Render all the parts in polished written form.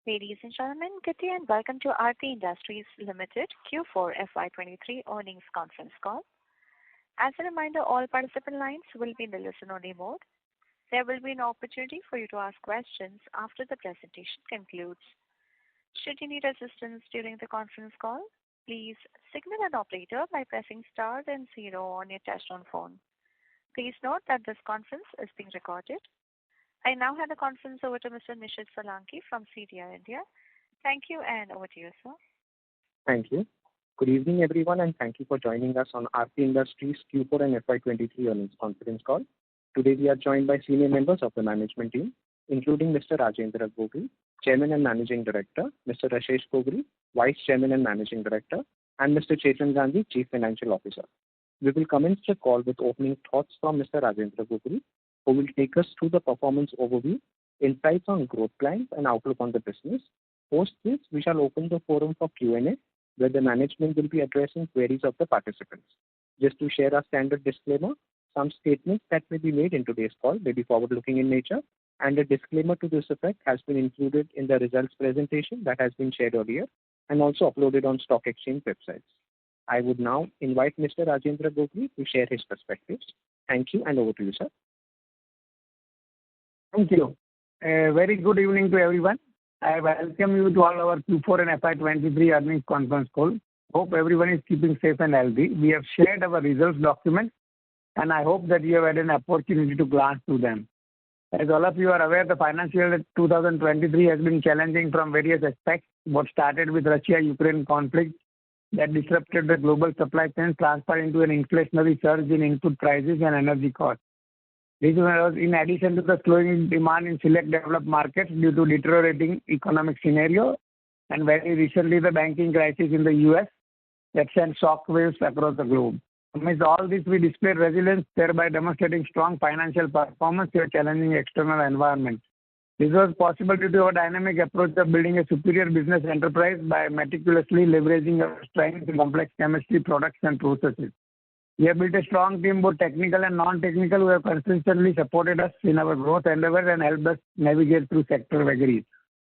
Ladies and gentlemen, good day and welcome to Aarti Industries Limited Q4 FY23 earnings conference call. As a reminder, all participant lines will be in the listen-only mode. There will be an opportunity for you to ask questions after the presentation concludes. Should you need assistance during the conference call, please signal an operator by pressing star then 0 on your touchtone phone. Please note that this conference is being recorded. I now hand the conference over to Mr. Nishit Solanki from CDR India. Thank you, and over to you, sir. Thank you. Good evening, everyone, and thank you for joining us on Aarti Industries Q4 and FY23 earnings conference call. Today, we are joined by senior members of the management team, including Mr. Rajendra Gogri, Chairman and Managing Director, Mr. Rashesh Gogri, Vice Chairman and Managing Director, and Mr. Chetan Gandhi, Chief Financial Officer. We will commence the call with opening thoughts from Mr. Rajendra Gogri, who will take us through the performance overview, insights on growth plans, and outlook on the business. Post this, we shall open the forum for Q&A, where the management will be addressing queries of the participants. Just to share our standard disclaimer, some statements that may be made in today's call may be forward-looking in nature, and a disclaimer to this effect has been included in the results presentation that has been shared earlier and also uploaded on stock exchange websites. I would now invite Mr. Rajendra Gogri to share his perspectives. Thank you, and over to you, sir. Thank you. A very good evening to everyone. I welcome you to all our Q4 and FY23 earnings conference call. Hope everyone is keeping safe and healthy. We have shared our results document, and I hope that you have had an opportunity to glance through them. As all of you are aware, the financial year 2023 has been challenging from various aspects. What started with Russia-Ukraine conflict that disrupted the global supply chain transferred into an inflationary surge in input prices and energy costs. This was in addition to the slowing demand in select developed markets due to deteriorating economic scenario, and very recently the banking crisis in the US that sent shockwaves across the globe. Amidst all this, we displayed resilience, thereby demonstrating strong financial performance in a challenging external environment. This was possible due to our dynamic approach of building a superior business enterprise by meticulously leveraging our strengths in complex chemistry, products, and processes. We have built a strong team, both technical and non-technical, who have consistently supported us in our growth endeavors and helped us navigate through sector vagaries.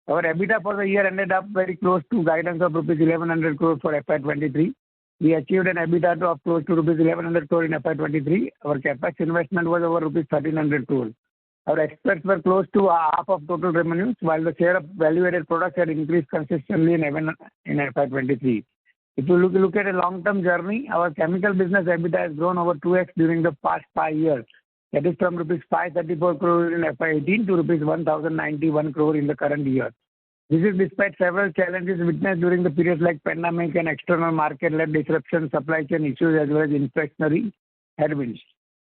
Our EBITDA for the year ended up very close to guidance of rupees 1100 crore for FY23. We achieved an EBITDA of close to rupees 1100 crore in FY23. Our capex investment was over rupees 1300 crore. Our exports were close to half of total revenues, while the share of value-added products had increased consistently in FY23. If you look at a long-term journey, our chemical business EBITDA has grown over 2x during the past 5 years. That is from rupees 534 crore in FY18 to rupees 1091 crore in the current year. This is despite several challenges witnessed during the periods like pandemic and external market-led disruption, supply chain issues, as well as inflationary headwinds.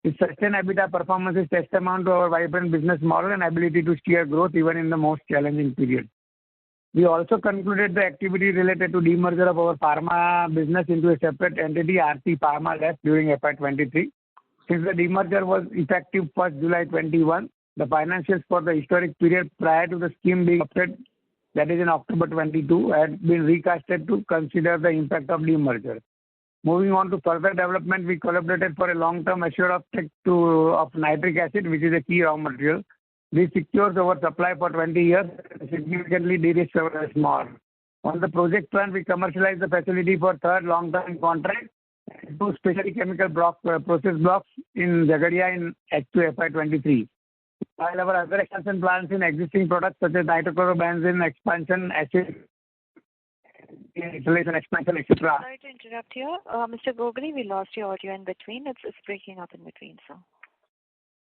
This sustained EBITDA performance is testament to our vibrant business model and ability to steer growth even in the most challenging period. We also concluded the activity related to demerger of our pharma business into a separate entity, Aarti Pharma Labs, during FY23. Since the demerger was effective 1st July 21, the financials for the historic period prior to the scheme being adopted, that is in October 22, had been recasted to consider the impact of demerger. Moving on to further development, we collaborated for a long-term assured offtake of nitric acid, which is a key raw material. This secures our supply for 20 years and significantly de-risks our small. On the project front, we commercialized the facility for third long-term contract and 2 specialty chemical process blocks in Jagadia in H2 FY23. While our other expansion plans in existing products such as nitrochlorobenzene expansion, acid, installation expansion, etc. Sorry to interrupt here. Mr. Gogri, we lost your audio in between. It's breaking up in between, sir.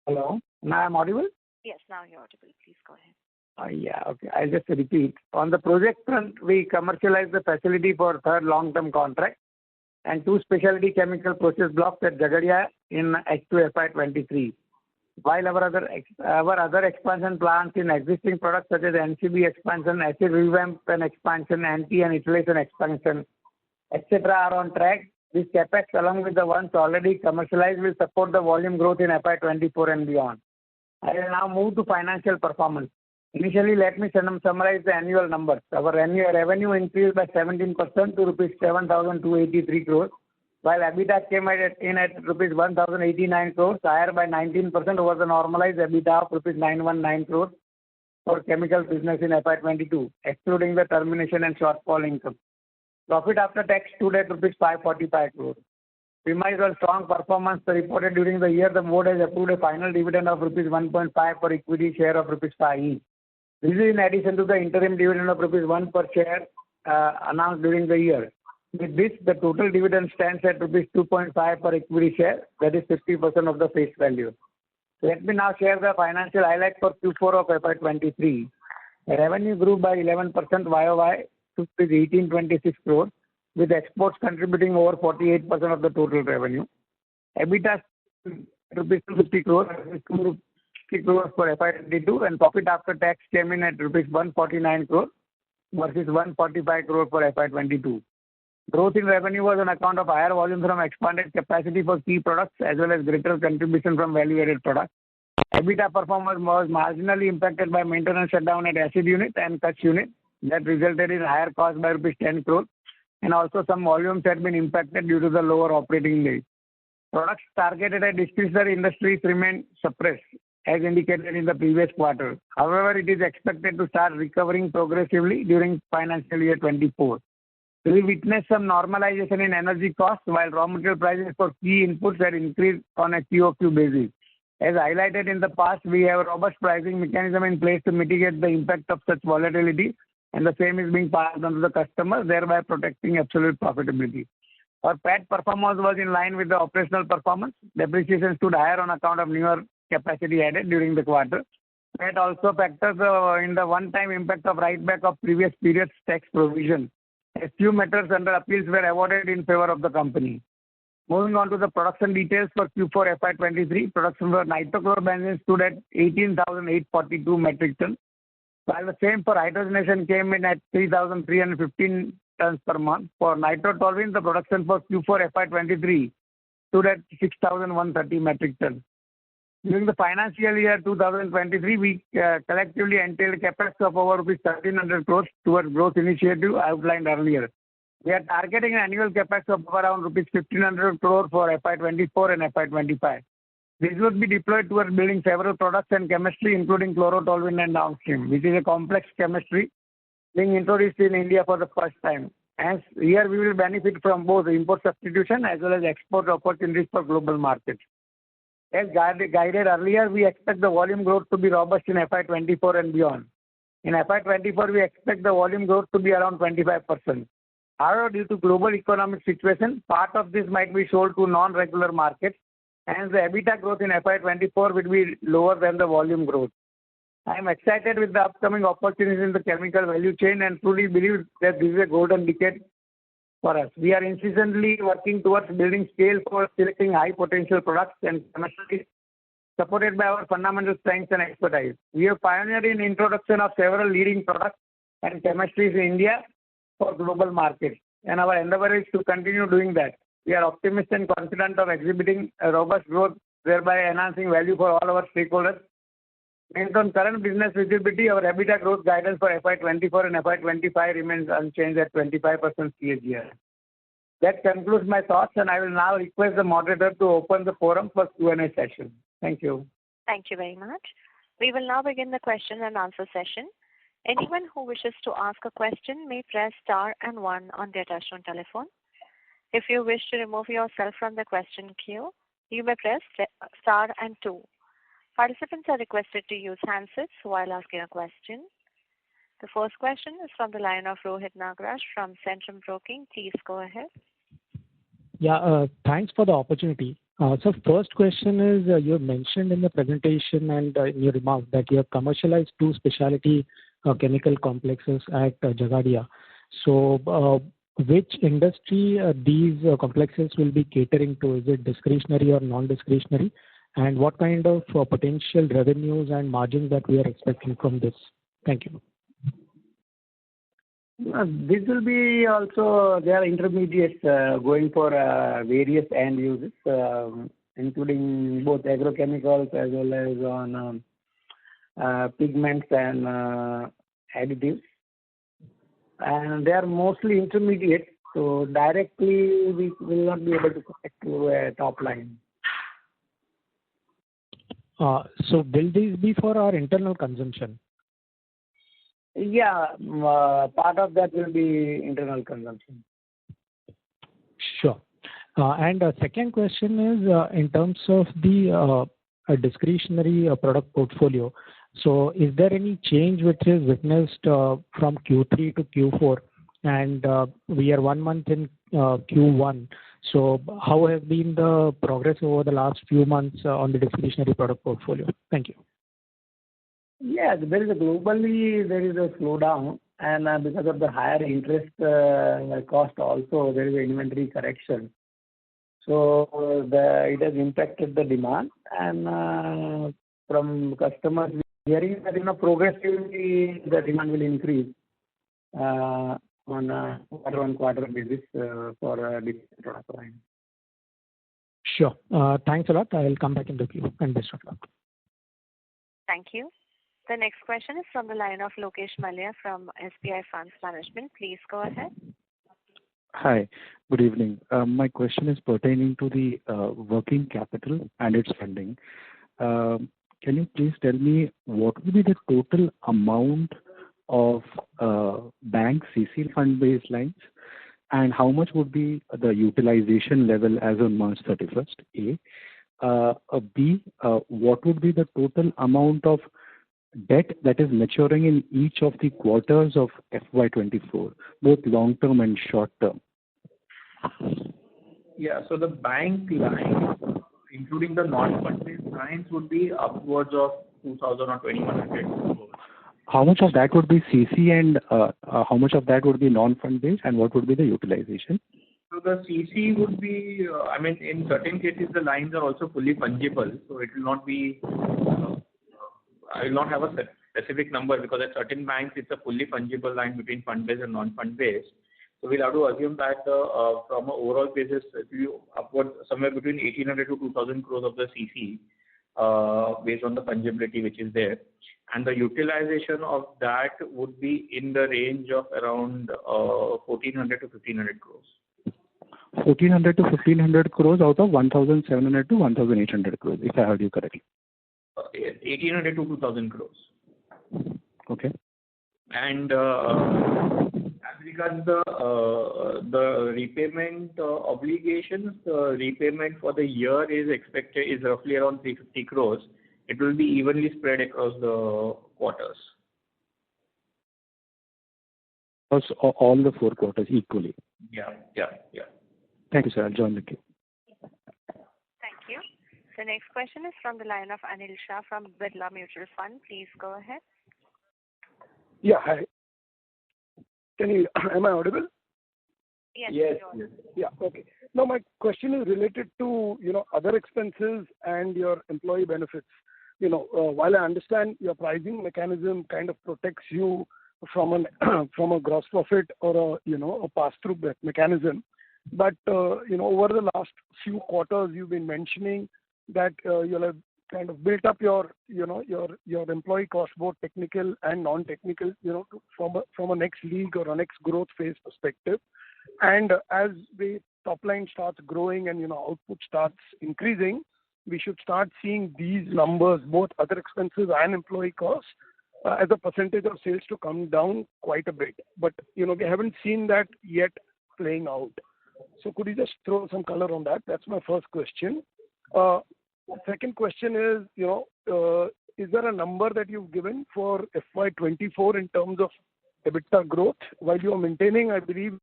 Hello? Now I'm audible? Yes, now you're audible. Please go ahead. Yeah, okay. I'll just repeat. On the project front, we commercialized the facility for third long-term contract and 2 specialty chemical process blocks at Jagadia in H2 FY23. While our other expansion plans in existing products such as NCB expansion, acid revamp and expansion, anti and ethylation expansion, etc. are on track. This capex, along with the ones already commercialized, will support the volume growth in FY24 and beyond. I will now move to financial performance. Initially, let me summarize the annual numbers. Our annual revenue increased by 17% to rupees 7,283 crores, while EBITDA came in at rupees 1,089 crores, higher by 19% over the normalized EBITDA of rupees 919 crores for chemical business in FY22, excluding the termination and shortfall income. Profit after tax stood at rupees 545 crore. Premised on strong performance reported during the year, the board has approved a final dividend of rupees 1.5 per equity share of rupees 5 each. This is in addition to the interim dividend of rupees 1 per share announced during the year. With this, the total dividend stands at rupees 2.5 per equity share, that is 50% of the face value. Let me now share the financial highlights for Q4 of FY23. Revenue grew by 11% YOY to 1826 crores, with exports contributing over 48% of the total revenue. EBITDA rupees 250 crores, 250 crores for FY22, and profit after tax came in at rupees 149 crores versus 145 crores for FY22. Growth in revenue was on account of higher volumes from expanded capacity for key products as well as greater contribution from value-added products. EBITDA performance was marginally impacted by maintenance shutdown at acid unit and Kutch unit that resulted in higher cost by rupees 10 crores, and also some volumes had been impacted due to the lower operating days. Products targeted at discretionary industries remain suppressed as indicated in the previous quarter. However, it is expected to start recovering progressively during financial year 24. We witnessed some normalization in energy costs while raw material prices for key inputs had increased on a QOQ basis. As highlighted in the past, we have a robust pricing mechanism in place to mitigate the impact of such volatility, and the same is being passed on to the customer, thereby protecting absolute profitability. Our PAT performance was in line with the operational performance. Depreciation stood higher on account of newer capacity added during the quarter. PAT also factors in the one-time impact of write-back of previous period's tax provision. A few matters under appeals were awarded in favor of the company. Moving on to the production details for Q4 FY23, production for nitrochlorobenzene stood at 18,842 metric tons, while the same for hydrogenation came in at 3,315 tons per month. For nitrotoluene, the production for Q4 FY23 stood at 6,130 metric tons. During the financial year 2023, we collectively entailed capex of over rupees 1,300 crores towards growth initiative outlined earlier. We are targeting an annual capex of around rupees 1,500 crore for FY24 and FY25. This would be deployed towards building several products and chemistry, including chlorotoluene and downstream, which is a complex chemistry being introduced in India for the first time. Hence, here we will benefit from both import substitution as well as export opportunities for global markets. As guided earlier, we expect the volume growth to be robust in FY24 and beyond. In FY24, we expect the volume growth to be around 25%. However, due to global economic situation, part of this might be sold to non-regular markets, and the EBITDA growth in FY24 will be lower than the volume growth. I am excited with the upcoming opportunities in the chemical value chain and truly believe that this is a golden decade for us. We are incessantly working towards building scale for selecting high potential products and chemistries supported by our fundamental strengths and expertise. We have pioneered in introduction of several leading products and chemistries in India for global markets, and our endeavor is to continue doing that. We are optimistic and confident of exhibiting a robust growth, thereby enhancing value for all our stakeholders. Based on current business visibility, our EBITDA growth guidance for FY24 and FY25 remains unchanged at 25% CAGR. That concludes my thoughts, and I will now request the moderator to open the forum for Q&A session. Thank you. Thank you very much. We will now begin the question and answer session. Anyone who wishes to ask a question may press star and 1 on their touchtone telephone. If you wish to remove yourself from the question queue, you may press star and 2. Participants are requested to use handsets while asking a question. The first question is from the line of Rohit Nagraj from Centrum Broking. Please go ahead. Yeah, thanks for the opportunity. So first question is, you mentioned in the presentation and in your remarks that you have commercialized 2 specialty chemical complexes at Jagadia. So which industry these complexes will be catering to? Is it discretionary or non-discretionary? And what kind of potential revenues and margins that we are expecting from this? Thank you. This will be also, they are intermediates going for various end uses, including both agrochemicals as well as on pigments and additives. And they are mostly intermediate, so directly we will not be able to connect to a top line. So will these be for our internal consumption? Yeah, part of that will be internal consumption. Sure. And second question is in terms of the discretionary product portfolio. So is there any change which is witnessed from Q3 to Q4? And we are 1 month in Q1. So how has been the progress over the last few months on the discretionary product portfolio? Thank you. Yeah, globally there is a slowdown, and because of the higher interest cost also, there is an inventory correction. So it has impacted the demand, and from customers we are hearing that progressively the demand will increase on a quarter-on-quarter basis for different product line. Sure. Thanks a lot. I will come back in the queue, and best of luck. Thank you. The next question is from the line of Lokesh Malia from SBI Funds Management. Please go ahead. Hi, good evening. My question is pertaining to the working capital and its funding. Can you please tell me what will be the total amount of bank CC fund-based lines, and how much would be the utilization level as on March 31st? A. B. What would be the total amount of debt that is maturing in each of the quarters of FY24, both long-term and short-term? Yeah, so the bank line, including the non-fund-based lines, would be upwards of 2,000 or 2,100 crores. How much of that would be CC and how much of that would be non-fund-based, and what would be the utilization? So the CC would be, in certain cases the lines are also fully fungible, so it will not be, I will not have a specific number because at certain banks it's a fully fungible line between fund-based and non-fund-based. So we'll have to assume that from an overall basis, if you upward somewhere between 1,800 to 2,000 crores of the CC based on the fungibility which is there. And the utilization of that would be in the range of around 1,400 to 1,500 crores. 1,400 to 1,500 crores out of 1,700 to 1,800 crores, if I heard you correctly. 1,800 to 2,000 crores. Okay. And as regards the repayment obligations, the repayment for the year is roughly around 350 crores. It will be evenly spread across the quarters. All the 4 quarters equally. Yeah. Thank you, sir. I'll join the queue. Thank you. The next question is from the line of Anil Shah from Birla Mutual Fund. Please go ahead. Yeah, hi. Am I audible? Yes. Yes. Yeah, okay. Now my question is related to, other expenses and your employee benefits. While I understand your pricing mechanism kind of protects you from a gross profit or a pass-through mechanism, but, over the last few quarters you've been mentioning that you'll have kind of built up your employee cost, both technical and non-technical, from a next league or a next growth phase perspective. And as the top line starts growing and, output starts increasing, we should start seeing these numbers, both other expenses and employee costs, as a percentage of sales to come down quite a bit. But, we haven't seen that yet playing out. So could you just throw some color on that? That's my first question. Second question is there a number that you've given for FY24 in terms of EBITDA growth? While you are maintaining, I believe,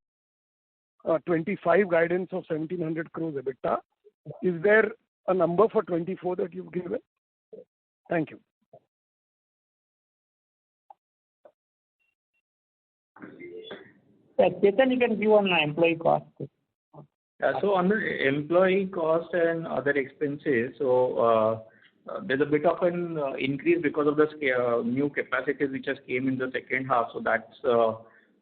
25 guidance of 1,700 crores EBITDA, is there a number for 24 that you've given? Thank you. Chetan, you can give on employee cost. So on the employee cost and other expenses, so there's a bit of an increase because of the new capacities which has came in the second half. So that's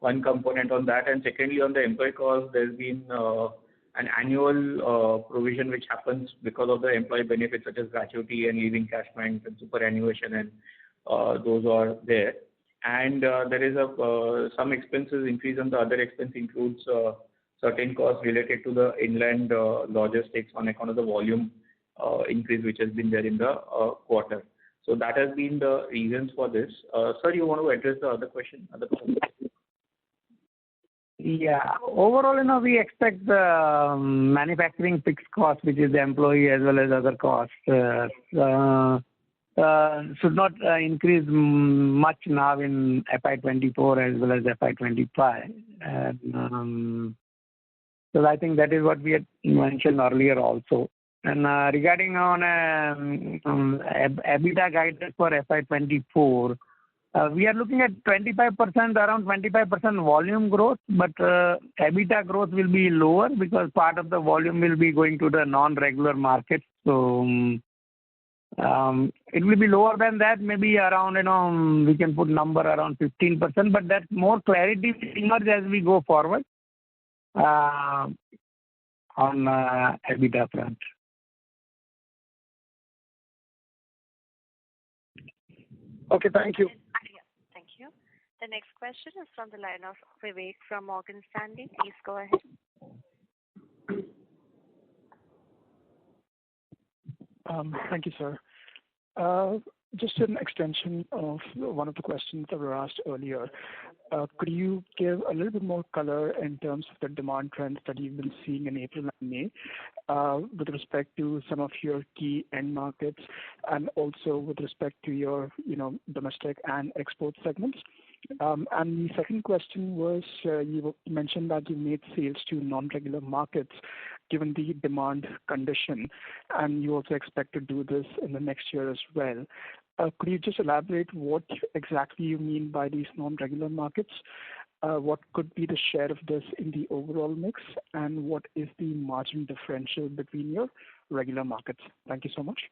one component on that. And secondly, on the employee cost, there's been an annual provision which happens because of the employee benefits such as gratuity and leave encashment and superannuation, and those are there. And there is some expenses increase on the other expense includes certain costs related to the inland logistics on account of the volume increase which has been there in the quarter. So that has been the reasons for this. Sir, you want to address the other question? Yeah. Overall, we expect the manufacturing fixed cost, which is the employee as well as other costs, should not increase much now in FY24 as well as FY25. So I think that is what we had mentioned earlier also. And regarding on EBITDA guidance for FY24, we are looking at 25%, around 25% volume growth, but EBITDA growth will be lower because part of the volume will be going to the non-regular market. So it will be lower than that, maybe around, we can put number around 15%, but that more clarity will emerge as we go forward on EBITDA front. Okay, thank you. Thank you. The next question is from the line of Vivek from Morgan Stanley. Please go ahead. Thank you, sir. Just an extension of one of the questions that were asked earlier. Could you give a little bit more color in terms of the demand trends that you've been seeing in April and May with respect to some of your key end markets and also with respect to your domestic and export segments? And the second question was you mentioned that you made sales to non-regular markets given the demand condition, and you also expect to do this in the next year as well. Could you just elaborate what exactly you mean by these non-regular markets? What could be the share of this in the overall mix, and what is the margin differential between your regular markets? Thank you so much.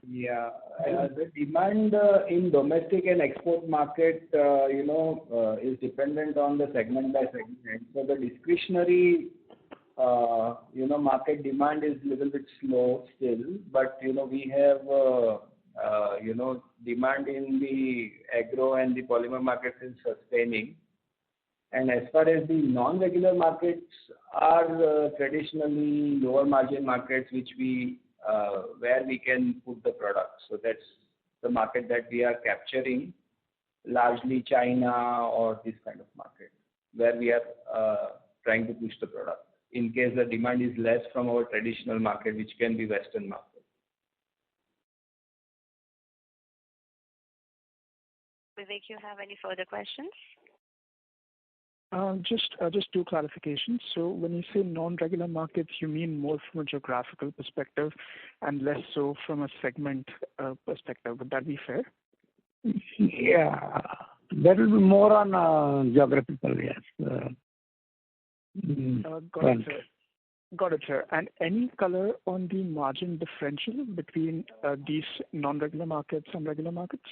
Yeah. The demand in domestic and export market, is dependent on the segment by segment. So the discretionary, market demand is a little bit slow still, but, we have, demand in the agro and the polymer markets is sustaining. And as far as the non-regular markets are traditionally lower margin markets, which where we can put the product. So that's the market that we are capturing, largely China or this kind of market, where we are trying to push the product in case the demand is less from our traditional market, which can be Western market. Vivek, you have any further questions? Just two clarifications. So when you say non-regular markets, you mean more from a geographical perspective and less so from a segment perspective. Would that be fair? Yeah. That will be more on geographical, yes. Got it, sir. And any color on the margin differential between these non-regular markets and regular markets?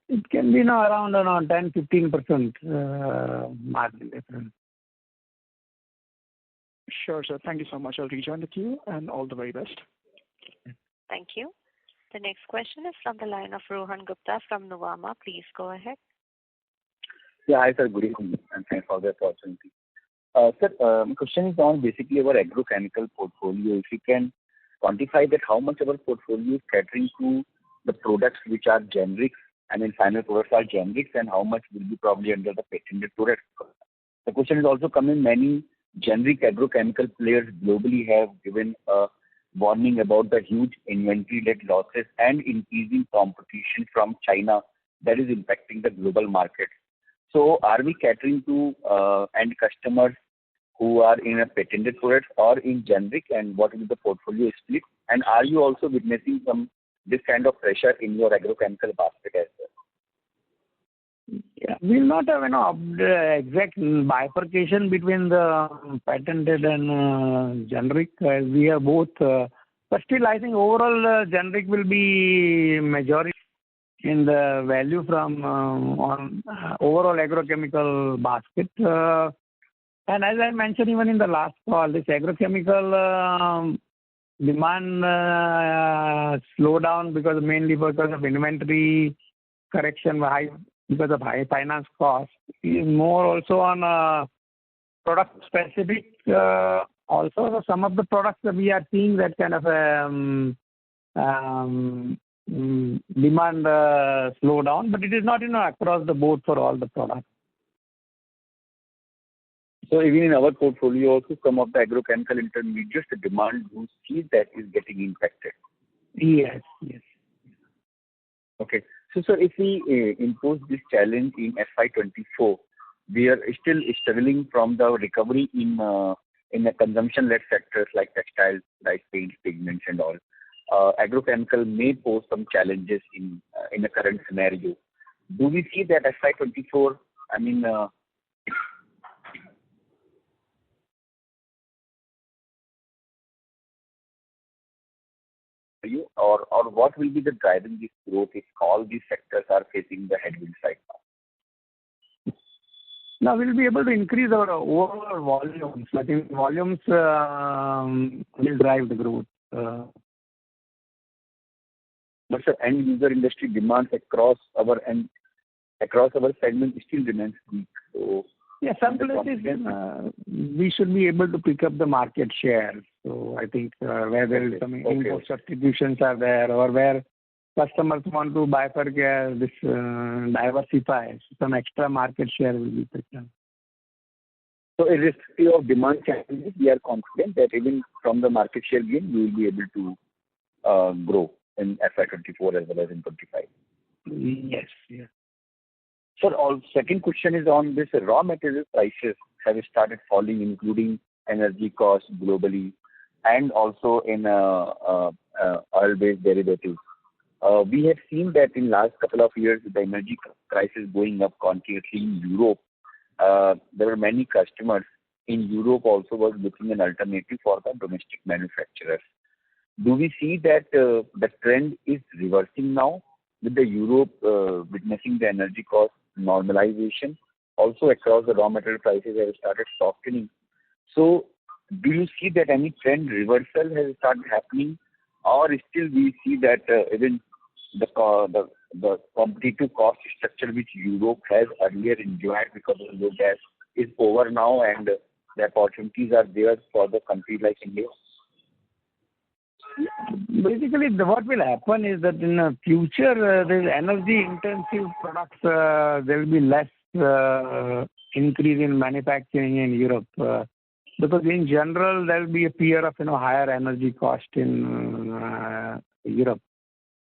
It can be around 10-15% margin difference. Sure, sir. Thank you so much. I'll rejoin the queue, and all the very best. Thank you. The next question is from the line of Rohan Gupta from Nuvama. Please go ahead. Yeah, hi, sir. Good evening, and thanks for the opportunity. Sir, my question is on basically our agrochemical portfolio. If you can quantify that, how much our portfolio is catering to the products which are generics, final products are generics, and how much will be probably under the patented products? The question is also coming, many generic agrochemical players globally have given a warning about the huge inventory-led losses and increasing competition from China that is impacting the global market. So are we catering to end customers who are in a patented products or in generic, and what is the portfolio split? And are you also witnessing this kind of pressure in your agrochemical basket as well? Yeah, we'll not have the exact bifurcation between the patented and generic. We have both. But still, I think overall generic will be majority in the value from on overall agrochemical basket. And as I mentioned even in the last call, this agrochemical demand slowdown mainly because of inventory correction, because of high finance costs, is more also on product specific. Also, some of the products that we are seeing that kind of demand slowdown, but it is not across the board for all the products. So even in our portfolio, also some of the agrochemical intermediates, the demand you see that is getting impacted. Yes, yes. Okay. So, sir, if we impose this challenge in FY24, we are still struggling from the recovery in the consumption-led sectors like textiles, like paint, pigments, and all. Agrochemical may pose some challenges in the current scenario. Do we see that FY24? I mean, or what will be the driving this growth if all these sectors are facing the headwinds right now? Now we'll be able to increase our overall volumes. I think volumes will drive the growth. But sir, end user industry demands across our segment still remains weak. So yeah, some places we should be able to pick up the market share. So I think where there is some import substitutions are there, or where customers want to bifurcate this diversify, some extra market share will be picked up. So irrespective of demand challenges, we are confident that even from the market share gain, we will be able to grow in FY24 as well as in 25. Yes, yes. Sir, second question is on this raw material prices have started falling, including energy costs globally and also in oil-based derivatives. We have seen that in last couple of years, the energy prices going up continuously in Europe. There were many customers in Europe also was looking an alternative for the domestic manufacturers. Do we see that the trend is reversing now with the Europe witnessing the energy cost normalization? Also across the raw material prices have started softening. So do you see that any trend reversal has started happening, or still we see that even the competitive cost structure which Europe has earlier enjoyed because of low gas is over now, and the opportunities are there for the country like India? Basically, what will happen is that in the future, the energy-intensive products, there will be less increase in manufacturing in Europe. Because in general, there will be a fear of higher energy cost in Europe.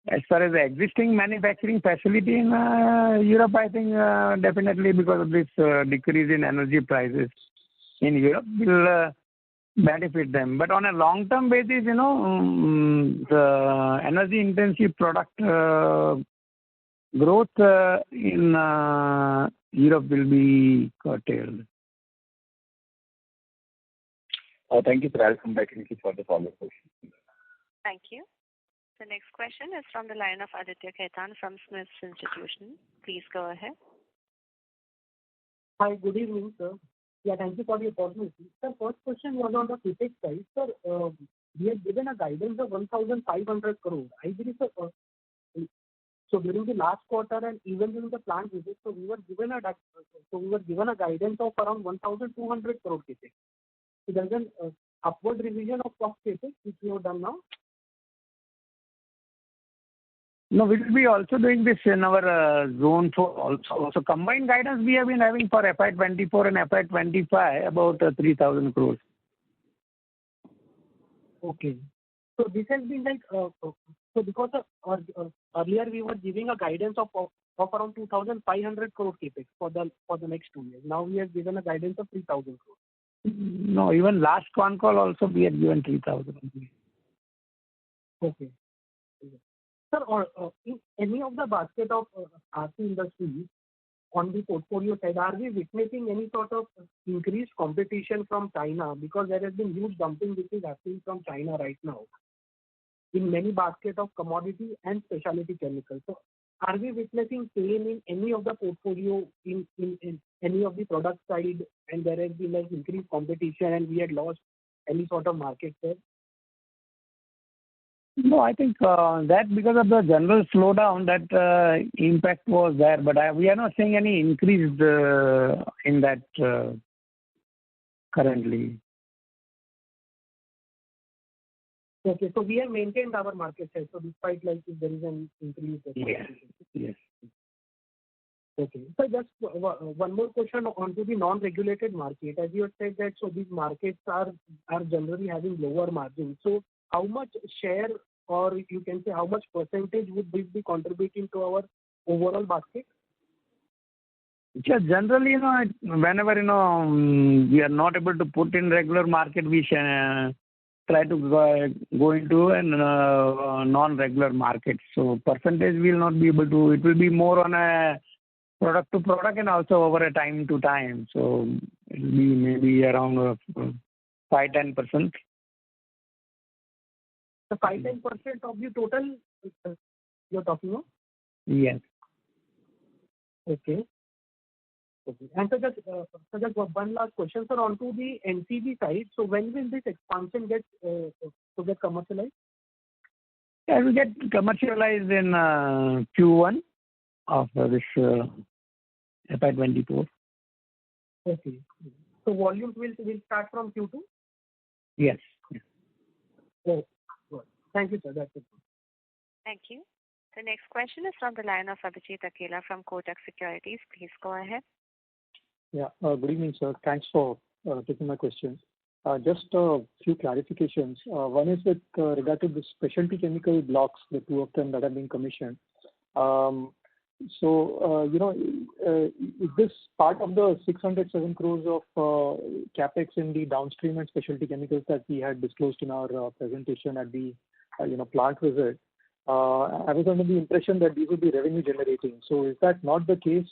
As far as the existing manufacturing facility in Europe, I think definitely because of this decrease in energy prices in Europe will benefit them. But on a long-term basis, the energy-intensive product growth in Europe will be curtailed. Thank you, sir. I'll come back and for the follow-up question. Thank you. The next question is from the line of Aditya Khetan from Smith's Institution. Please go ahead. Hi, good evening, sir. Yeah, thank you for the opportunity. Sir, first question was on the CapEx side. Sir, we have given a guidance of 1,500 crore. I believe, sir, so during the last quarter and even during the plant visit, so we were given a guidance of around 1,200 crore CapEx. So there's an upward revision of cost CapEx which we have done now. No, we will be also doing this in our zone 4 also. So combined guidance we have been having for FY24 and FY25 about 3,000 crores. Okay. So this has been like, so because earlier we were giving a guidance of around 2,500 crore CapEx for the next 2 years. Now we have given a guidance of 3,000 crores. No, even last Concall also we had given 3,000. Okay. Sir, in any of the basket of Aarti Industries on the portfolio side, are we witnessing any sort of increased competition from China? Because there has been huge dumping which is happening from China right now in many baskets of commodity and specialty chemicals. So are we witnessing same in any of the portfolio in any of the product side, and there has been like increased competition and we had lost any sort of market share? No, I think that because of the general slowdown, that impact was there. But we are not seeing any increase in that currently. Okay. So we have maintained our market share. So despite like if there is an increase. Yes. Okay. So just one more question onto the non-regulated market. As you have said that so these markets are generally having lower margins. So how much share or you can say how much percentage would this be contributing to our overall basket? Yeah, generally, whenever, we are not able to put in regular market, we try to go into a non-regular market. So percentage will not be able to, it will be more on a product to product and also over a time to time. So it will be maybe around 5-10%. The 5-10% of the total you're talking of? Yes. Okay. And so just one last question, sir, onto the NCB side. So when will this expansion get commercialized? Yeah, it will get commercialized in Q1 of this FY24. Okay. So volumes will start from Q2? Yes. Okay. Good. Thank you, sir. That's it. Thank you. The next question is from the line of Abhijit Akela from Kotak Securities. Please go ahead. Yeah. Good evening, sir. Thanks for taking my questions. Just a few clarifications. One is with regard to the specialty chemical blocks, the two of them that have been commissioned. Is this part of the 607 crores of capex in the downstream and specialty chemicals that we had disclosed in our presentation at the plant visit? I was under the impression that these would be revenue generating. So is that not the case?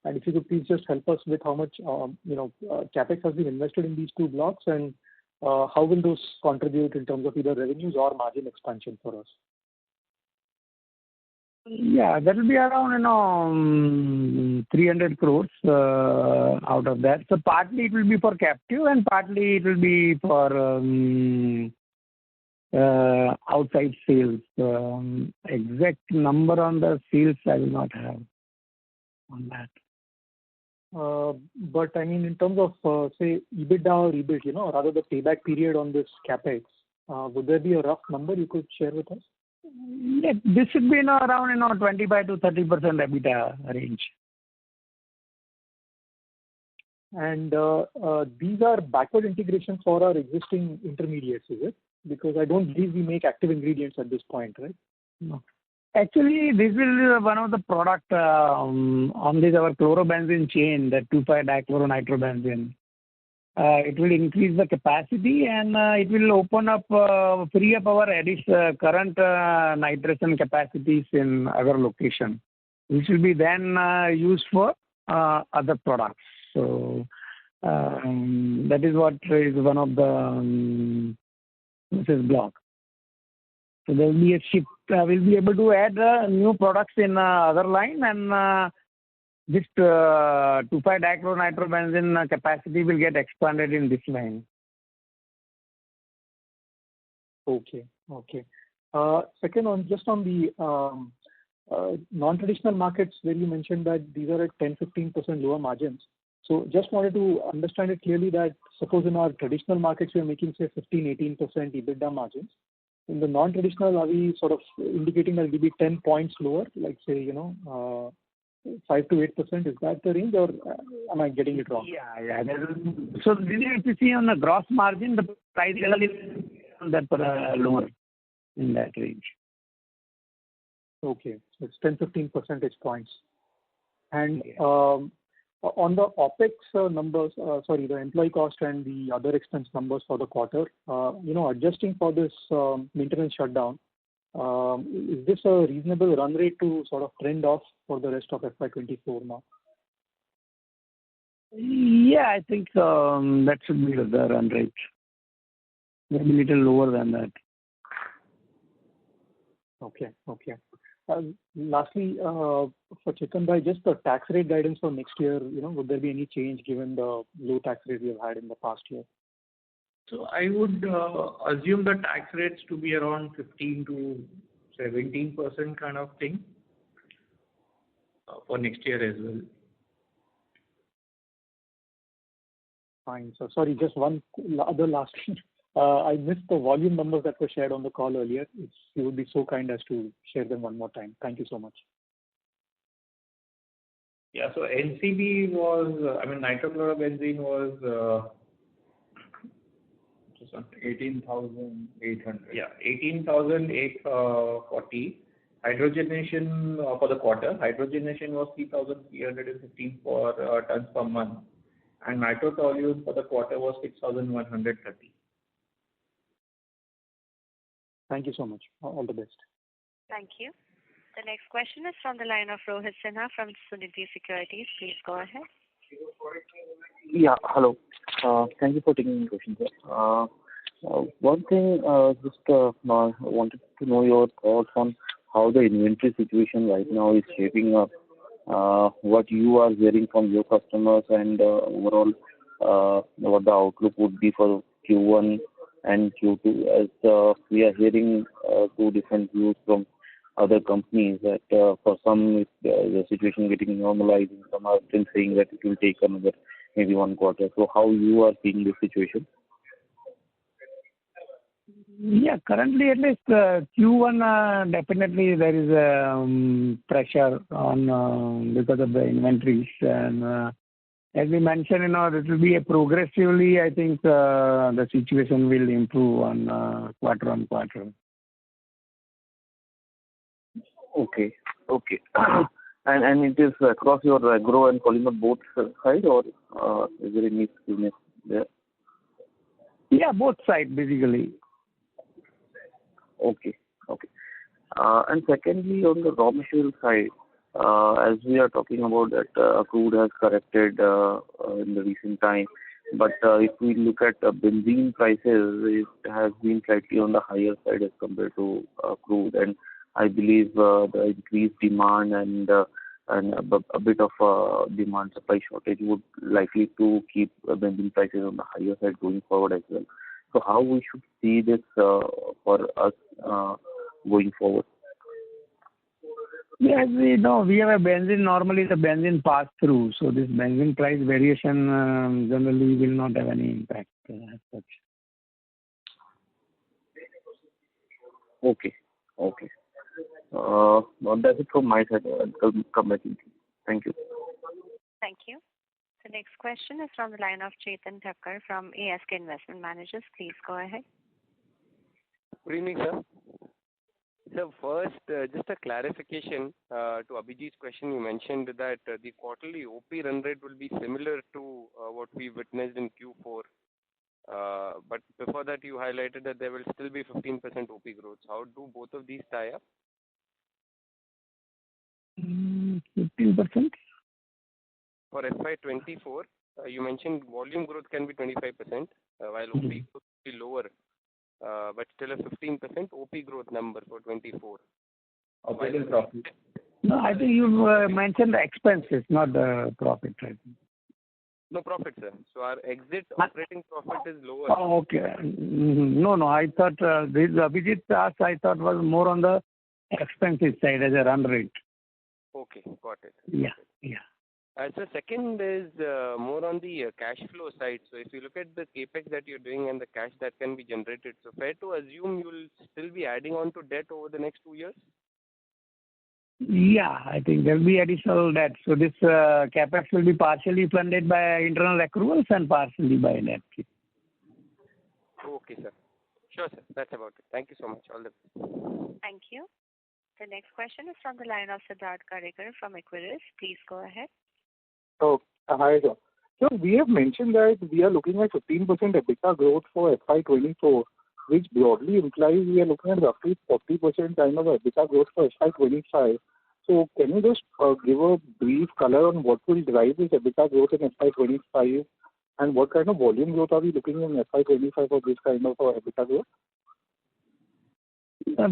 And if you could please just help us with how much capex has been invested in these two blocks and how will those contribute in terms of either revenues or margin expansion for us? Yeah, that will be around 300 crores out of that. So partly it will be for captive and partly it will be for outside sales. Exact number on the sales I will not have on that. But I mean, in terms of, say, EBITDA or EBIT, or rather the payback period on this capex, would there be a rough number you could share with us? Yeah, this should be around 25 to 30% EBITDA range. And these are backward integrations for our existing intermediates, is it? Because I don't believe we make active ingredients at this point, right? No. Actually, this will be one of the product on this our chlorobenzene chain, the 2,5-dichloronitrobenzene. It will increase the capacity and it will open up, free up our current nitration capacities in other location, which will be then used for other products. So that is what is one of the this block. So there will be a shift. We'll be able to add new products in other line and this 2,5-dichloronitrobenzene capacity will get expanded in this line. Okay. Second, on the non-traditional markets where you mentioned that these are at 10-15% lower margins. So just wanted to understand it clearly that suppose in our traditional markets we are making say 15-18% EBITDA margins. In the non-traditional, are we sort of indicating that it will be 10 points lower, like say 5 to 8%? Is that the range, or am I getting it wrong? Yeah. So if you see on the gross margin, the price level is that lower in that range. Okay, so it's 10-15 percentage points. And on the OPEX numbers, the employee cost and the other expense numbers for the quarter, adjusting for this maintenance shutdown, is this a reasonable run rate to sort of trend off for the rest of FY24 now? Yeah, I think that should be the run rate. Maybe a little lower than that. Okay. Lastly, for Chetan Bhai, just the tax rate guidance for next year, would there be any change given the low tax rate we have had in the past year? So I would assume the tax rates to be around 15 to 17% kind of thing for next year as well. Fine. So sorry, just one other last thing. I missed the volume numbers that were shared on the call earlier. If you would be so kind as to share them one more time. Thank you so much. Yeah. So NCB was, nitrochlorobenzene was 18,800. Yeah, 18,840. Hydrogenation for the quarter, hydrogenation was 3,315 for tons per month, and nitrotoluene for the quarter was 6,130. Thank you so much. All the best. Thank you. The next question is from the line of Rohit Sinha from Sunidhi Securities. Please go ahead. Yeah, hello. Thank you for taking the question, sir. One thing, wanted to know your thoughts on how the inventory situation right now is shaping up, what you are hearing from your customers, and overall what the outlook would be for Q1 and Q2, as we are hearing two different views from other companies that for some the situation getting normalized, and some are still saying that it will take another maybe 1 quarter. So how you are seeing this situation? Yeah, currently at least Q1 definitely there is pressure on because of the inventories, and as we mentioned, it will be a progressively. I think the situation will improve on quarter. Okay. And it is across your agro and polymer both side, or is there any skewness there? Yeah, both sides basically. Okay. And secondly, on the raw material side, as we are talking about that crude has corrected in the recent time, but if we look at benzene prices, it has been slightly on the higher side as compared to crude, and I believe the increased demand and a bit of demand supply shortage would likely to keep benzene prices on the higher side going forward as well. So how we should see this for us going forward? Yeah, as we know, we have a benzene, normally the benzene pass through, so this benzene price variation generally will not have any impact as such. Okay. That's it from my side. I'll come back in. Thank you. Thank you. The next question is from the line of Chetan Thakkar from ASK Investment Managers. Please go ahead. Good evening, sir. So first, just a clarification to Abhijit's question. You mentioned that the quarterly OP run rate will be similar to what we witnessed in Q4. But before that, you highlighted that there will still be 15% OP growth. How do both of these tie up? 15%? For FY24, you mentioned volume growth can be 25%, while OP growth will be lower, but still a 15% OP growth number for 24. Operating profit. No, I think you mentioned the expenses, not the profit, right? No profit, sir. So our exit operating profit is lower. Oh, okay. No, I thought this Abhijit asked, I thought was more on the expenses side as a run rate. Okay, got it. Yeah. So second is more on the cash flow side. So if you look at the capex that you're doing and the cash that can be generated, so fair to assume you will still be adding on to debt over the next 2 years? Yeah, I think there will be additional debt. So this capex will be partially funded by internal accruals and partially by debt. Okay, sir. Sure, sir. That's about it. Thank you so much. All the best. Thank you. The next question is from the line of Siddharth Karikar from Equirus. Please go ahead. Oh, hi, sir. So we have mentioned that we are looking at 15% EBITDA growth for FY24, which broadly implies we are looking at roughly 40% kind of EBITDA growth for FY25. So can you just give a brief color on what will drive this EBITDA growth in FY25, and what kind of volume growth are we looking in FY25 for this kind of EBITDA growth?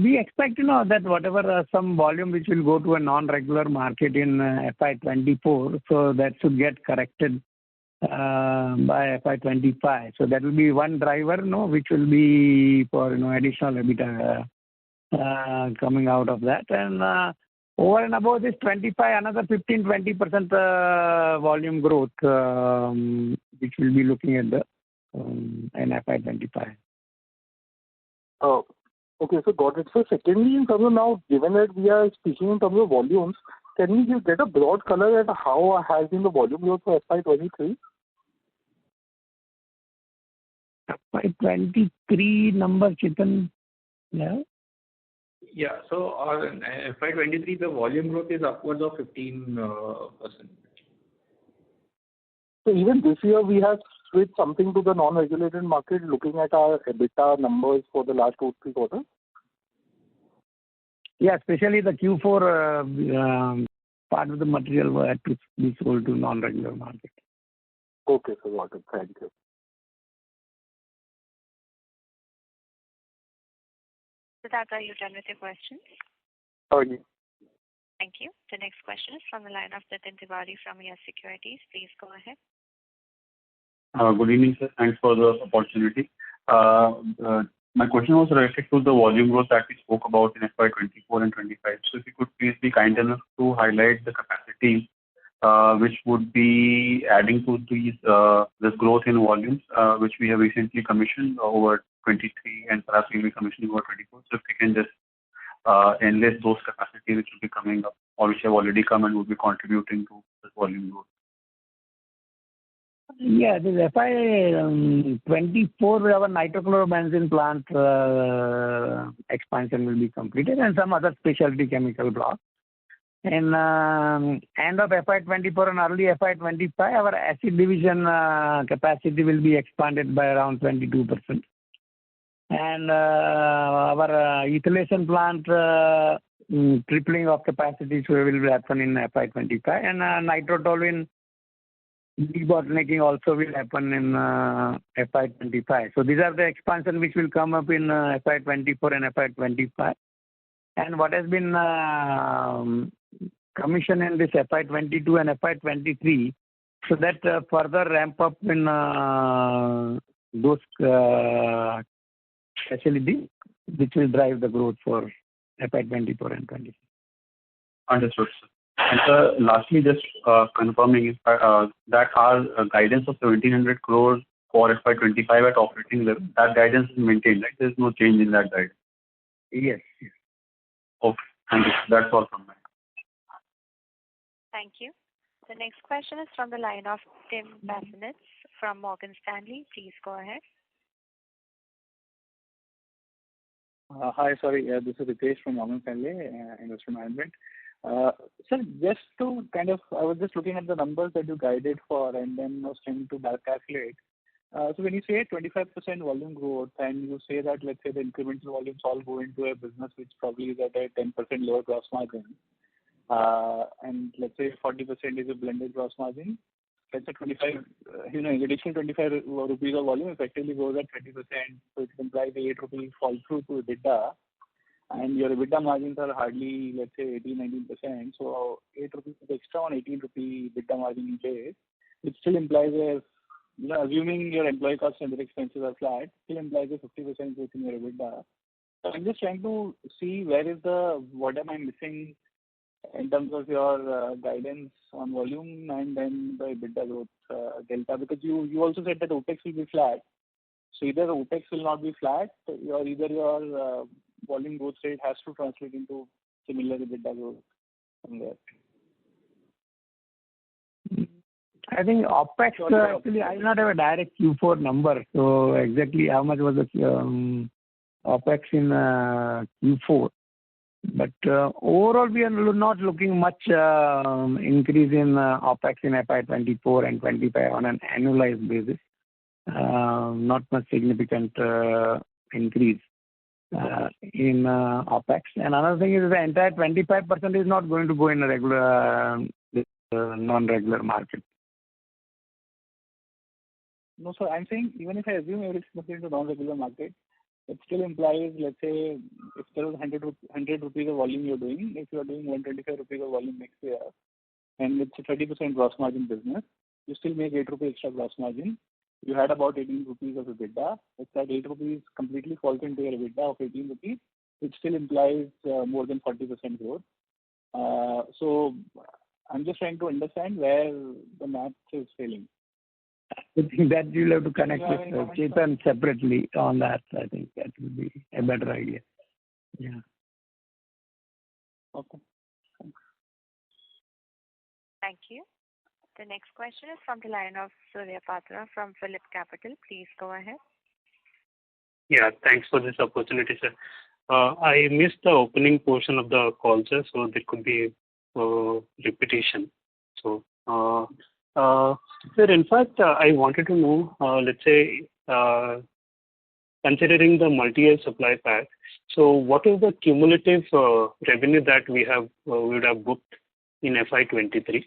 We expect that whatever some volume which will go to a non-regular market in FY24, so that should get corrected by FY25. So that will be one driver, which will be for additional EBITDA coming out of that. And over and above this 25, another 15-20% volume growth, which will be looking at the in FY25. Okay, so got it. So secondly, in terms of now, given that we are speaking in terms of volumes, can we get a broad color at how has been the volume growth for FY23? FY23 number, Chetan? Yeah. Yeah. So on FY23, the volume growth is upwards of 15%. So even this year, we have switched something to the non-regulated market, looking at our EBITDA numbers for the last 2-3 quarters? Yeah, especially the Q4 part of the material were to be sold to non-regular market. Okay, so got it. Thank you. Siddharth, are you done with your questions? Yeah. Thank you. The next question is from the line of Nitin Tiwari from Yes Securities. Please go ahead. Good evening, sir. Thanks for the opportunity. My question was related to the volume growth that we spoke about in FY24 and 25. So if you could please be kind enough to highlight the capacity which would be adding to this growth in volumes, which we have recently commissioned over 23 and perhaps will be commissioning over 24. So if you can just enlist those capacity which will be coming up or which have already come and will be contributing to this volume growth. Yeah, this FY24, our nitrochlorobenzene plant expansion will be completed and some other specialty chemical blocks. And end of FY24 and early FY25, our acid division capacity will be expanded by around 22%. And our ethylation plant tripling of capacity will happen in FY25, and nitrotoluene debottlenecking also will happen in FY25. So these are the expansion which will come up in FY24 and FY25. And what has been commissioned in this FY22 and FY23, so that further ramp up in those facilities, which will drive the growth for FY24 and 25. Understood, sir. And sir, lastly, just confirming that our guidance of 1,700 crores for FY25 at operating level, that guidance is maintained, right? There is no change in that guidance. Yes. Okay. Thank you. That's all from me. Thank you. The next question is from the line of Tim Bassinets from Morgan Stanley. Please go ahead. Hi, sorry. This is Ritesh from Morgan Stanley, Investor Management. Sir, just to I was just looking at the numbers that you guided for and then was trying to back calculate. So when you say 25% volume growth and you say that, let's say, the incremental volumes all go into a business which probably is at a 10% lower gross margin, and let's say 40% is a blended gross margin, let's say 25, additional 25 rupees of volume effectively goes at 20%. So it implies the 8 rupees fall through to EBITDA. And your EBITDA margins are hardly, let's say, 18-19%. So 8 rupees extra on 18 rupee EBITDA margin in case, which still implies assuming your employee costs and other expenses are flat, still implies a 50% growth in your EBITDA. So I'm just trying to see what am I missing in terms of your guidance on volume and then the EBITDA growth delta, because you also said that OPEX will be flat. So either the OPEX will not be flat, or either your volume growth rate has to translate into similar EBITDA growth from there. I think OPEX, actually, I do not have a direct Q4 number. So exactly how much was the OPEX in Q4. But overall, we are not looking much increase in OPEX in FY24 and 25 on an annualized basis. Not much significant increase in OPEX. And another thing is the entire 25% is not going to go in a regular, non-regular market. No, sir, I'm saying even if I assume everything goes into non-regular market, it still implies, let's say, if there was 100 rupees of volume you're doing, if you're doing 125 rupees of volume next year, and it's a 30% gross margin business, you still make 8 rupees extra gross margin. You had about 18 rupees of EBITDA. If that 8 rupees completely falls into your EBITDA of 18 rupees, it still implies more than 40% growth. So I'm just trying to understand where the math is failing. I think that you'll have to connect with Chetan separately on that. I think that would be a better idea. Yeah. Okay. Thank you. The next question is from the line of Surya Patra from Phillip Capital. Please go ahead. Yeah, thanks for this opportunity, sir. I missed the opening portion of the call, sir, so there could be repetition. So, sir, in fact, I wanted to know, let's say, considering the multi-year supply pack, so what is the cumulative revenue that we would have booked in FY23?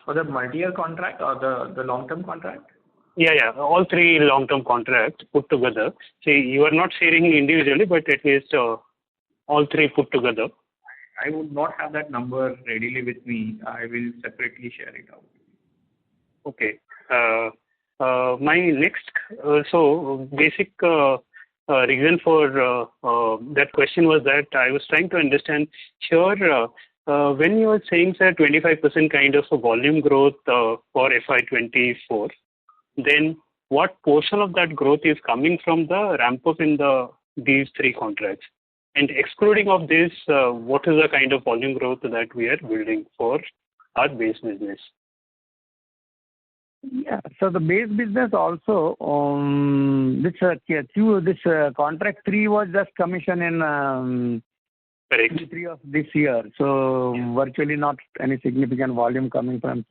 For the multi-year contract or the long-term contract? Yeah, all three long-term contracts put together. See, you are not sharing individually, but at least all three put together. I would not have that number readily with me. I will separately share it out. Okay. My next, so basic reason for that question was that I was trying to understand, sure, when you are saying, sir, 25% kind of a volume growth for FY24, then what portion of that growth is coming from the ramp-up in these three contracts? And excluding of this, what is the kind of volume growth that we are building for our base business? Yeah. So the base business also, this contract 3 was just commissioned in Q3 of this year. So virtually not any significant volume coming from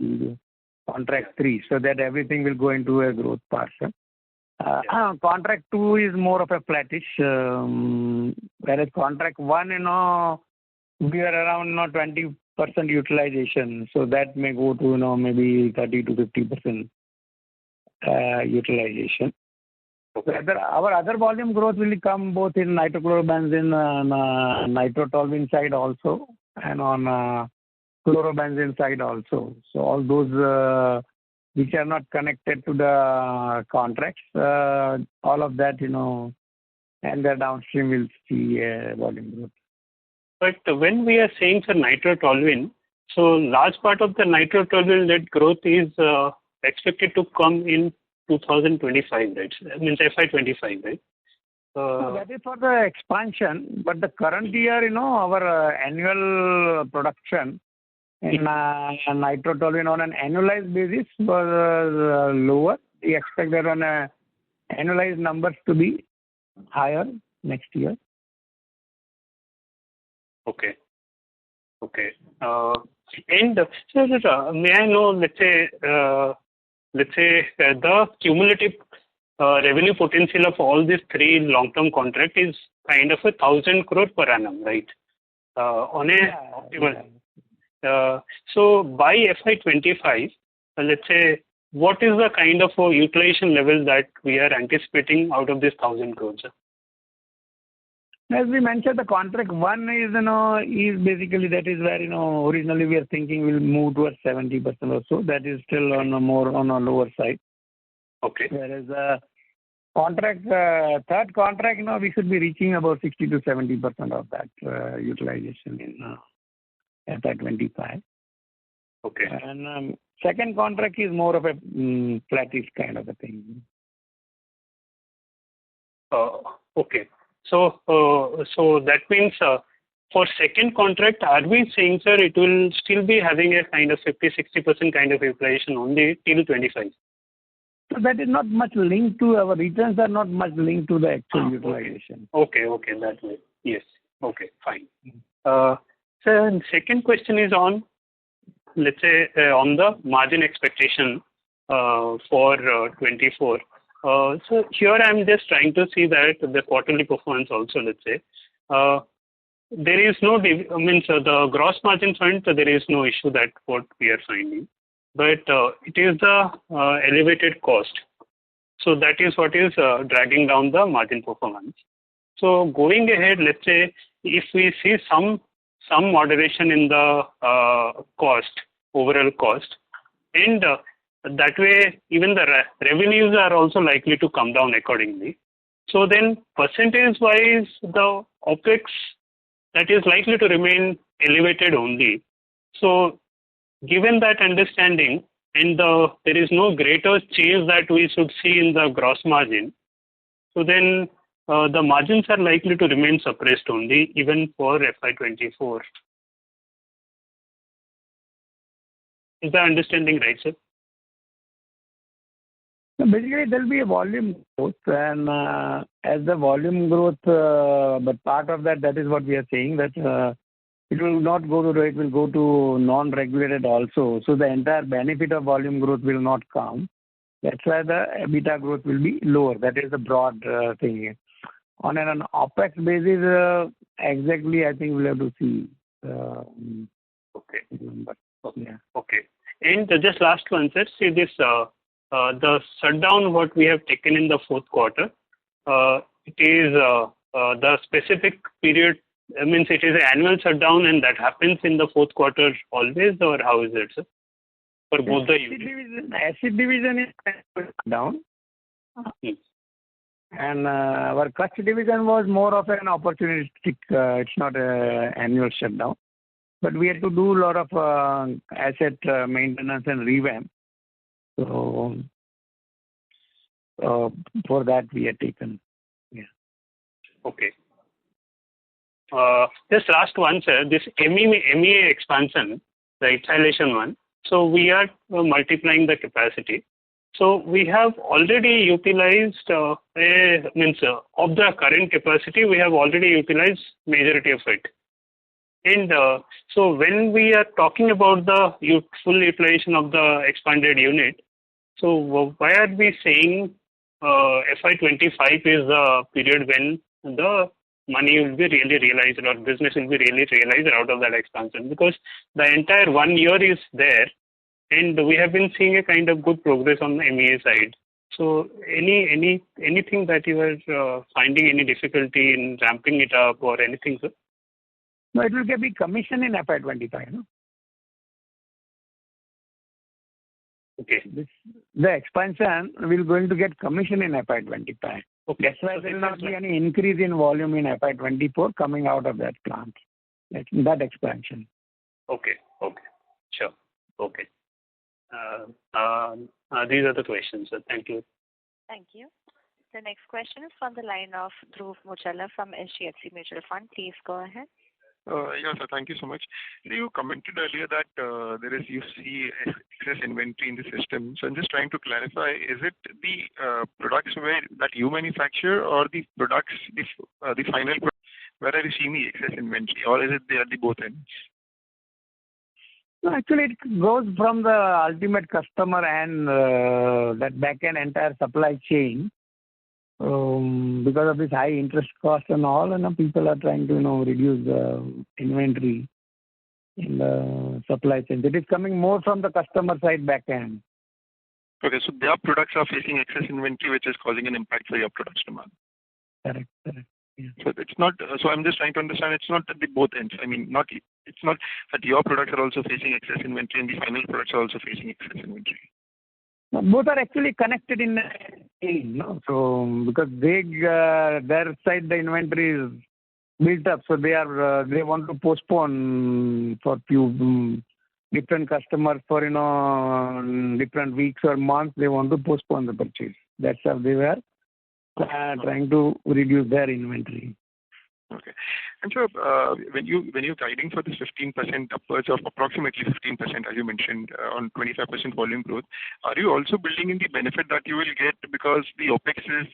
contract 3. So that everything will go into a growth portion. Contract 2 is more of a flattish, whereas contract 1, we are around 20% utilization. So that may go to maybe 30 to 50% utilization. Okay. Our other volume growth will come both in nitrochlorobenzene and nitrotoluene side also, and on chlorobenzene side also. So all those which are not connected to the contracts, all of that, and the downstream will see volume growth. But when we are saying for nitrotoluene, so large part of the nitrotoluene led growth is expected to come in 2025, right? I mean, FY25, right? So that is for the expansion, but the current year, our annual production in nitrotoluene on an annualized basis was lower. We expect that on annualized numbers to be higher next year. Okay. And sir, may I know, let's say the cumulative revenue potential of all these three long-term contracts is kind of 1,000 crore per annum, right? On a optimal. So by FY25, let's say, what is the kind of utilization level that we are anticipating out of this 1,000 crores? As we mentioned, the contract 1 is basically, that is where originally we are thinking we'll move towards 70% or so. That is still on a lower side. Okay. Whereas contract third contract, we should be reaching about 60 to 70% of that utilization in FY25. Okay. And second contract is more of a flattish kind of a thing. Okay. So that means for second contract, are we saying, sir, it will still be having a kind of 50-60% kind of utilization only till 25? So that is not much linked to our returns, are not much linked to the actual utilization. Okay, that way. Yes. Okay, fine. Sir, second question is on, let's say, on the margin expectation for 24. So here I'm just trying to see that the quarterly performance also, let's say, there is no, the gross margin front, there is no issue that what we are finding, but it is the elevated cost. So that is what is dragging down the margin performance. So going ahead, let's say, if we see some moderation in the overall cost, and that way even the revenues are also likely to come down accordingly. So then percentage wise, the OPEX that is likely to remain elevated only. So given that understanding, and there is no greater change that we should see in the gross margin, so then the margins are likely to remain suppressed only even for FY24. Is the understanding right, sir? Basically, there will be a volume growth, and as the volume growth, but part of that is what we are saying, that it will not go to, it will go to non-regulated also. So the entire benefit of volume growth will not come. That's why the EBITDA growth will be lower. That is the broad thing. On an OPEX basis, exactly, I think we'll have to see. Okay. But, yeah. Okay. And just last one, sir. See this, the shutdown what we have taken in the fourth quarter, it is the specific period, means it is an annual shutdown and that happens in the fourth quarter always, or how is it, sir? For both the units? Acid division is down. And our Kutch division was more of an opportunistic, it's not an annual shutdown. But we had to do a lot of asset maintenance and revamp. So for that we had taken. Yeah. Okay. Just last one, sir. This MEA expansion, the ethylation one. So we are multiplying the capacity. So we have already utilized, of the current capacity, we have already utilized majority of it. And so when we are talking about the full utilization of the expanded unit, so why are we saying FY25 is the period when the money will be really realized or business will be really realized out of that expansion? Because the entire 1 year is there and we have been seeing a kind of good progress on the MEA side. So anything that you are finding any difficulty in ramping it up or anything, sir? No, it will be commissioned in FY25, no? Okay. The expansion will going to get commissioned in FY25. Okay. That's why there will not be any increase in volume in FY24 coming out of that plant, that expansion. Okay. Okay. Sure. Okay. These are the questions, sir. Thank you. Thank you. The next question is from the line of Dhruv Muchalla from HDFC Mutual Fund. Please go ahead. Yeah, sir. Thank you so much. You commented earlier that you see excess inventory in the system. So I'm just trying to clarify, is it the products that you manufacture or the products, the final product, where are you seeing the excess inventory, or is it there at the both ends? No, actually, it goes from the ultimate customer and that back-end entire supply chain. Because of this high interest cost and all, and people are trying to reduce the inventory in the supply chain. It is coming more from the customer side back end. Okay, so their products are facing excess inventory, which is causing an impact for your products demand. Correct. Yeah. So it's not. So I'm just trying to understand. It's not at the both ends. I mean, it's not that your products are also facing excess inventory and the final products are also facing excess inventory. Both are actually connected in the chain, no? So because their side the inventory is built up, so they want to postpone for few different customers for different weeks or months. They want to postpone the purchase. That's how they were trying to reduce their inventory. Okay. And so when you're guiding for this 15% upwards of approximately 15%, as you mentioned, on 25% volume growth, are you also building in the benefit that you will get because the OPEX is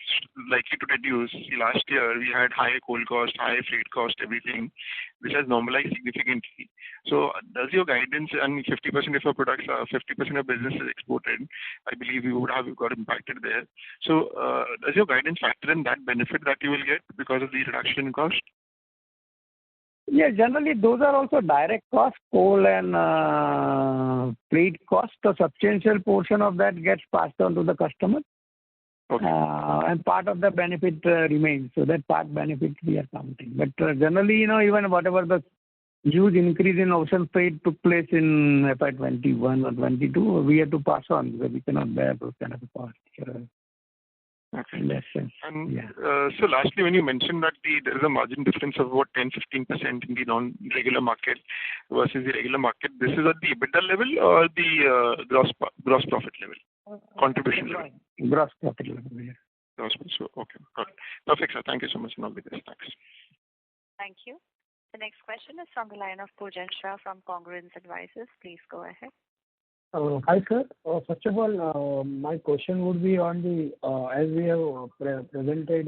likely to reduce? See, last year we had high coal cost, high freight cost, everything, which has normalized significantly. So does your guidance, and 50% of your products are 50% of business is exported, I believe you would have got impacted there. So does your guidance factor in that benefit that you will get because of the reduction in cost? Yeah, generally those are also direct costs, coal and freight cost. A substantial portion of that gets passed on to the customer. Okay. And part of the benefit remains. So that part benefit we are counting. But generally, even whatever the huge increase in ocean freight took place in FY21 or 22, we have to pass on because we cannot bear those kind of costs. in that sense. And Yeah. so lastly, when you mentioned that there is a margin difference of about 10-15% in the non-regular market versus the regular market, this is at the EBITDA level or the gross profit level, contribution level? Gross profit level, yeah. Gross profit. So, okay, got it. Perfect, sir. Thank you so much and all the best. Thanks. Thank you. The next question is from the line of Pujan Shah from Congruence Advisors. Please go ahead. Hi, sir. First of all, my question would be on the, as we have presented,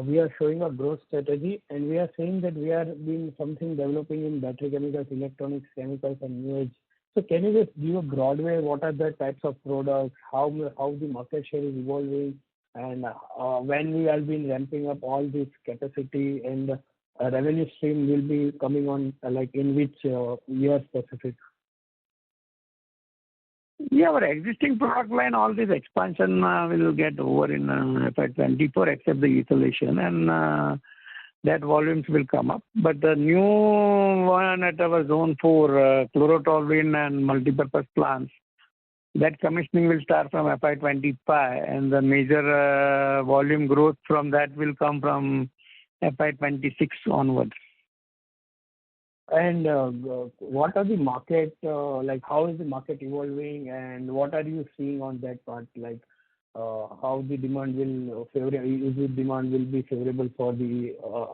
we are showing a growth strategy, and we are saying that we are doing something developing in battery chemicals, electronics, chemicals, and new age. So can you just give a broad way, what are the types of products, how the market share is evolving, and when we have been ramping up all this capacity, and revenue stream will be coming on, like in which year specific? Yeah, our existing product line, all this expansion will get over in FY24 except the installation, and that volumes will come up. But the new one at our Zone 4, chlorotoluene and multipurpose plants, that commissioning will start from FY25, and the major volume growth from that will come from FY26 onwards. And what are the market, like how is the market evolving, and what are you seeing on that part? Like how the demand will demand will be favorable for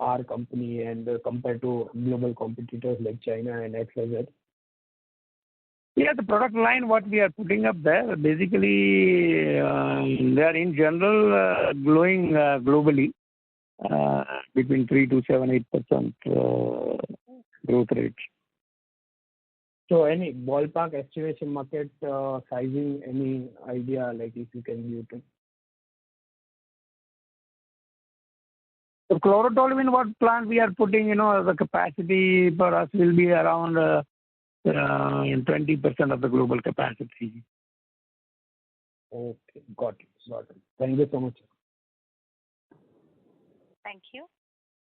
our company and compared to global competitors like China and XYZ? Yeah, the product line what we are putting up there, basically they are in general growing globally between 3 to 7-8% growth rates. So any ballpark estimation market sizing, any idea, like if you can give it? The chlorotoluene what plant we are putting, the capacity for us will be around 20% of the global capacity. Okay, got it. Thank you so much. Thank you.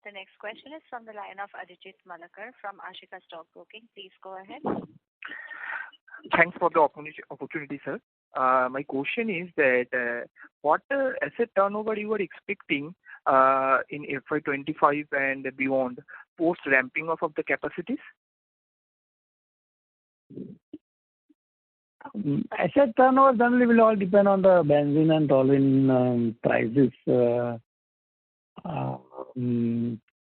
The next question is from the line of Aditya Malakar from Ashika Stock Broking. Please go ahead. Thanks for the opportunity, sir. My question is that what asset turnover you are expecting in FY25 and beyond post ramping up of the capacities? Asset turnover generally will all depend on the benzene and toluene prices.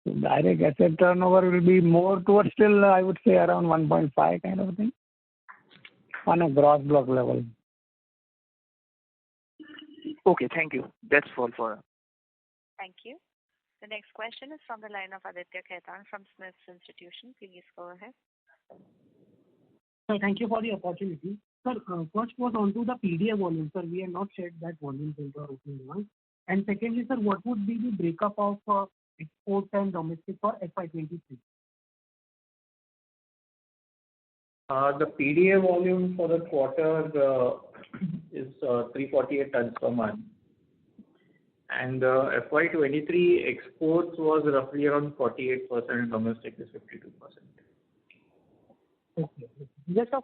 Direct asset turnover will be more towards still, I would say, around 1.5 kind of a thing on a gross block level. Okay, thank you. That's all for. Thank you. The next question is from the line of Aditya Khetan from Smith's Institution. Please go ahead. Sir, thank you for the opportunity. Sir, first was onto the PDA volume. Sir, we have not shared that volume into our opening remarks. And secondly, sir, what would be the breakup of export and domestic for FY23? The PDA volume for the quarter is 348 tons per month. And FY23 exports was roughly around 48%, domestic is 52%. Okay. Just a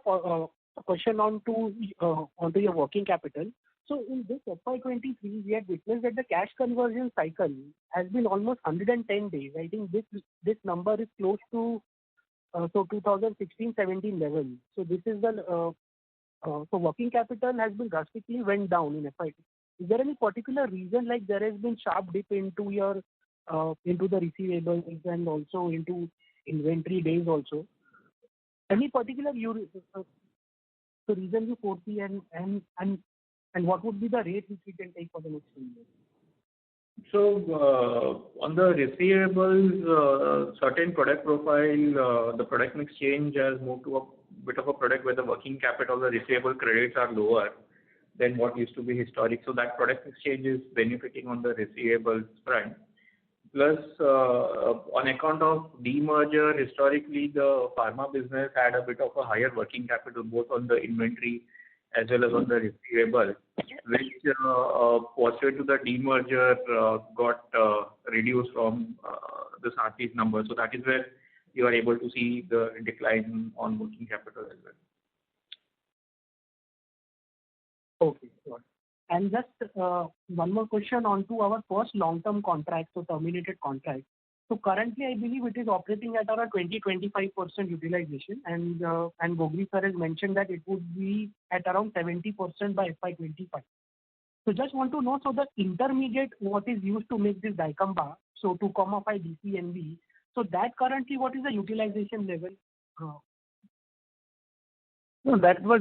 question onto your working capital. So in this FY23, we had witnessed that the cash conversion cycle has been almost 110 days. I think this number is close to 2016-17 level. So this is the so working capital has been drastically went down in FY. Is there any particular reason, like there has been sharp dip into your into the receivables and also into inventory days also? Any particular reason you foresee, and what would be the rate which we can take for the next 2 years? So on the receivables, certain product profile, the product mix change has moved to a bit of a product where the working capital, the receivable credits are lower than what used to be historic. So that product mix change is benefiting on the receivables front. Plus, on account of demerger, historically the pharma business had a bit of a higher working capital, both on the inventory as well as on the receivable, which pursuant to the demerger got reduced from the Aarti's number. So that is where you are able to see the decline on working capital as well. Okay, got it. And just one more question on to our first long-term contract, so terminated contract. So currently, I believe it is operating at around 20-25% utilization, and Gogri sir has mentioned that it would be at around 70% by FY25. So just want to know, so the intermediate what is used to make this dicamba, so 2,5 DCNB, so that currently what is the utilization level? No, that was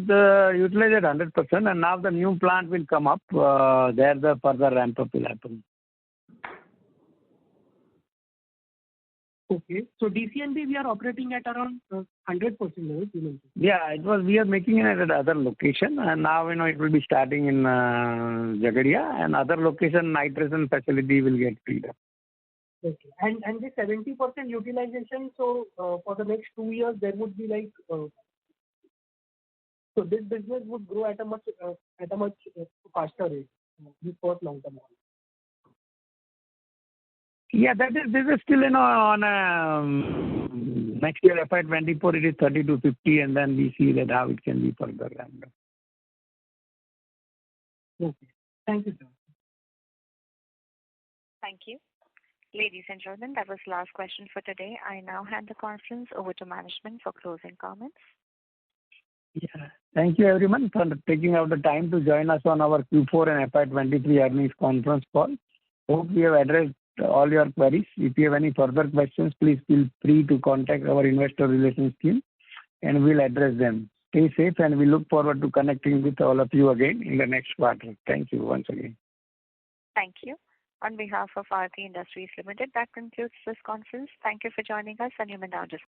utilized at 100%, and now the new plant will come up. There the further ramp up will happen. Okay. So DCNB we are operating at around 100% level, you mentioned. Yeah, it was. We are making it at other location, and now it will be starting in Jagadia, and other location nitration facility will get freed up. Okay. And the 70% utilization. So for the next 2 years there would be like. So this business would grow at a much faster rate. This first long term. Yeah, this is still on next year FY24 it is 30 to 50, and then we see that how it can be further ramped up. Okay. Thank you, sir. Thank you. Ladies and gentlemen, that was the last question for today. I now hand the conference over to management for closing comments. Yeah. Thank you everyone for taking out the time to join us on our Q4 and FY23 earnings conference call. Hope we have addressed all your queries. If you have any further questions, please feel free to contact our investor relations team and we'll address them. Stay safe, and we look forward to connecting with all of you again in the next quarter. Thank you once again. Thank you. On behalf of Aarti Industries Limited, that concludes this conference. Thank you for joining us, and you may now disconnect.